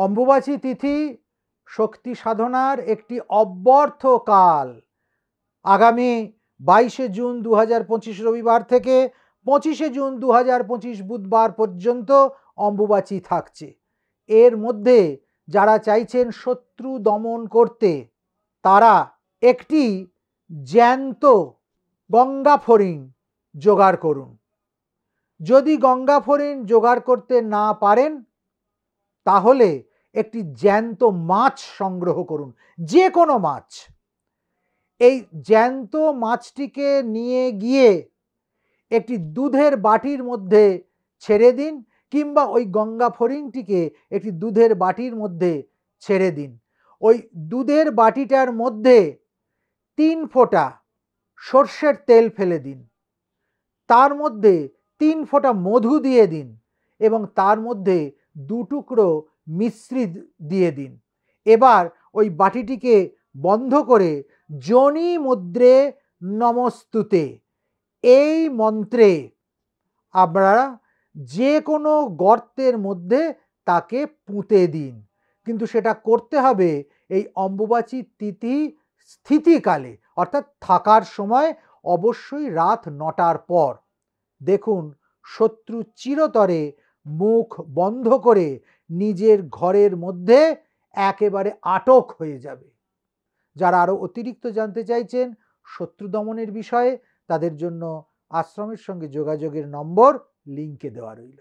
অম্বুবাচী তিথি শক্তি সাধনার একটি অব্যর্থ কাল। আগামী 22শে জুন 2025 রবিবার থেকে 25শে জুন 2025 বুধবার পর্যন্ত অম্বুবাচী থাকছে। এর মধ্যে যারা চাইছেন শত্রু দমন করতে, তারা একটি জ্যান্ত গঙ্গা ফড়িং জোগাড় করুন। যদি গঙ্গা ফড়িং জোগাড় করতে না পারেন, তাহলে একটি জ্যান্ত মাছ সংগ্রহ করুন, যে কোনো মাছ। এই জ্যান্ত মাছটিকে নিয়ে গিয়ে একটি দুধের বাটির মধ্যে ছেড়ে দিন, কিংবা ওই গঙ্গা ফড়িংটিকে একটি দুধের বাটির মধ্যে ছেড়ে দিন। ওই দুধের বাটিটার মধ্যে 3 ফোঁটা সর্ষের তেল ফেলে দিন, তার মধ্যে 3 ফোঁটা মধু দিয়ে দিন এবং তার মধ্যে 2 টুকরো মিশ্রি দিয়ে দিন। এবার ওই বাটিটিকে বন্ধ করে যোনি মুদ্রে নমস্তুতে এই মন্ত্রে আপনারা যে কোনো গর্তের মধ্যে তাকে পুঁতে দিন। কিন্তু সেটা করতে হবে এই অম্বুবাচী তিথি স্থিতিকালে, অর্থাৎ থাকার সময় অবশ্যই রাত 9টার পর। দেখুন, শত্রু চিরতরে মুখ বন্ধ করে নিজের ঘরের মধ্যে একেবারে আটক হয়ে যাবে। যারা আরও অতিরিক্ত জানতে চাইছেন শত্রু দমনের বিষয়ে, তাদের জন্য আশ্রমের সঙ্গে যোগাযোগের নম্বর লিঙ্কে দেওয়া রইল।